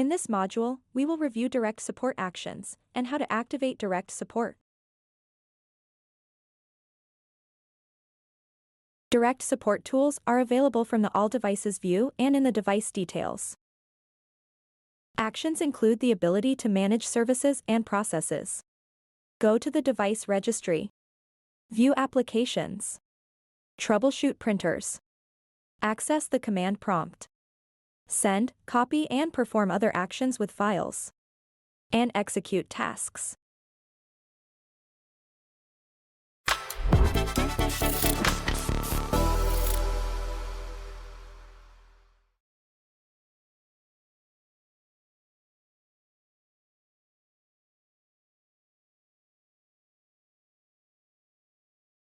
In this module, we will review direct support actions and how to activate direct support. Direct support tools are available from the All Devices view and in the device details. Actions include the ability to manage services and processes. Go to the device registry. View applications. Troubleshoot printers. Access the command prompt. Send, copy and perform other actions with files. And execute tasks.